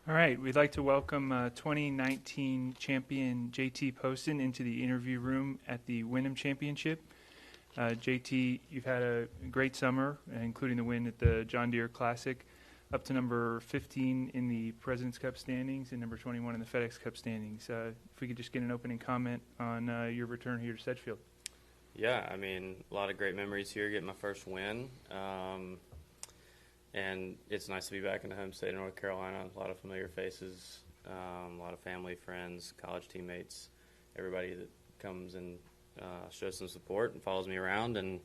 All right, we'd like to welcome 2019 champion JT Poston into the interview room at the Wyndham Championship. JT, you've had a great summer, including the win at the John Deere Classic, up to number 15 in the President's Cup standings and number 21 in the FedEx Cup standings. If we could just get an opening comment on your return here to Sedgefield. Yeah, I mean, a lot of great memories here, getting my first win. And it's nice to be back in the home state of North Carolina. A lot of familiar faces, a lot of family, friends, college teammates, everybody that comes and shows some support and follows me around. And,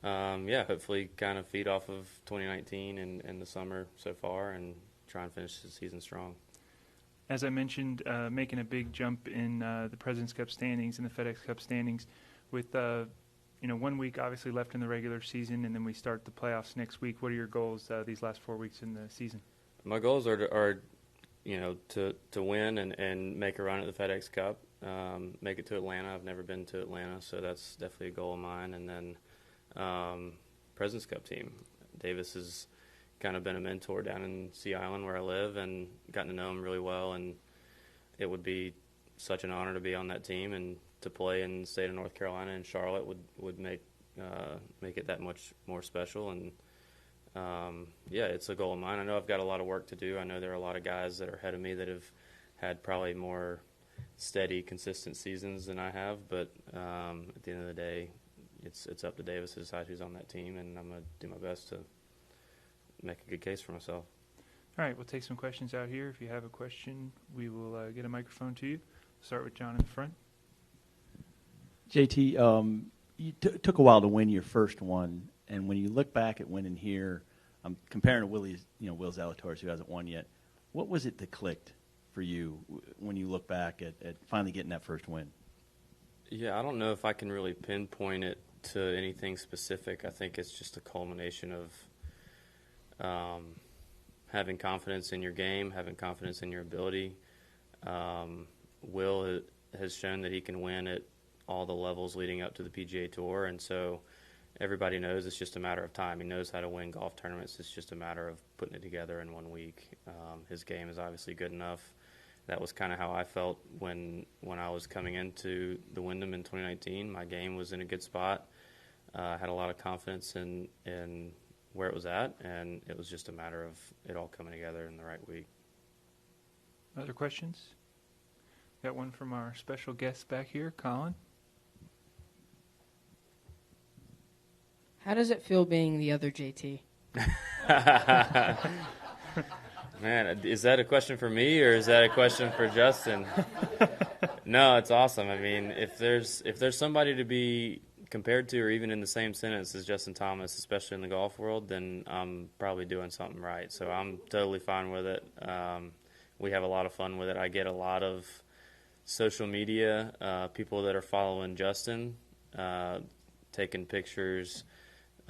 yeah, hopefully kind of feed off of 2019 and the summer so far and try and finish the season strong. As I mentioned, making a big jump in the President's Cup standings and the FedEx Cup standings with 1 week obviously left in the regular season, and then we start the playoffs next week. What are your goals these last 4 weeks in the season? My goals are to win and make a run at the FedEx Cup, make it to Atlanta. I've never been to Atlanta, so that's definitely a goal of mine. And then President's Cup team. Davis has kind of been a mentor down in Sea Island where I live and gotten to know him really well, and it would be such an honor to be on that team and to play in the state of North Carolina and Charlotte would make it that much more special. And yeah, it's a goal of mine. I know I've got a lot of work to do. I know there are a lot of guys that are ahead of me that have had probably more steady, consistent seasons than I have. But at the end of the day, it's up to Davis to decide who's on that team, and I'm going to do my best to make a good case for myself. All right, we'll take some questions out here. If you have a question, we will get a microphone to you. Start with John in the front. JT, you took a while to win your first one, and when you look back at winning here, I'm comparing to Will Zalatoris, who hasn't won yet. What was it that clicked for you when you look back at finally getting that first win? Yeah, I don't know if I can really pinpoint it to anything specific. I think it's just a culmination of having confidence in your game, having confidence in your ability. Will has shown that he can win at all the levels leading up to the PGA Tour, and so everybody knows it's just a matter of time. He knows how to win golf tournaments. It's just a matter of putting it together in 1 week. His game is obviously good enough. That was kind of how I felt when I was coming into the Wyndham in 2019. My game was in a good spot. I had a lot of confidence in where it was at, and it was just a matter of it all coming together in the right week. Other questions? Got one from our special guest back here, Colin. How does it feel being the other JT? Man, is that a question for me or is that a question for Justin? No, it's awesome. I mean, if there's somebody to be compared to or even in the same sentence as Justin Thomas, especially in the golf world, then I'm probably doing something right. So I'm totally fine with it. We have a lot of fun with it. I get a lot of social media, people that are following Justin, taking pictures,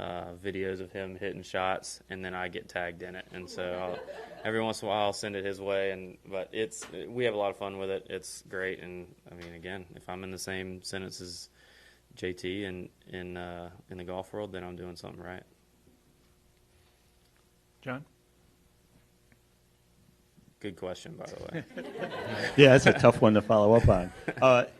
videos of him hitting shots, and then I get tagged in it. And so every once in a while I'll send it his way. But we have a lot of fun with it. It's great. And I mean, again, if I'm in the same sentence as JT in the golf world, then I'm doing something right. John? Good question, by the way. Yeah, that's a tough one to follow up on.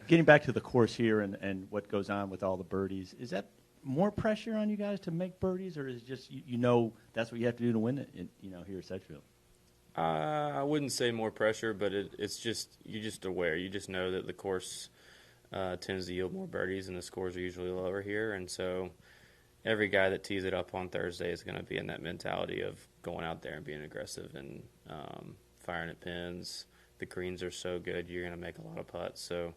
Getting back to the course here and what goes on with all the birdies, is that more pressure on you guys to make birdies, or is it just that's what you have to do to win it here at Sedgefield? I wouldn't say more pressure, but it's just you're just aware. You just know that the course tends to yield more birdies, and the scores are usually lower here. And so every guy that tees it up on Thursday is going to be in that mentality of going out there and being aggressive and firing at pins. The greens are so good, you're going to make a lot of putts. So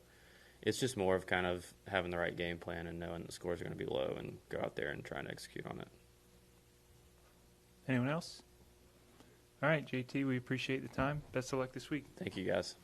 it's just more of kind of having the right game plan and knowing the scores are going to be low and go out there and try and execute on it. Anyone else? All right, JT, we appreciate the time. Best of luck this week. Thank you, guys.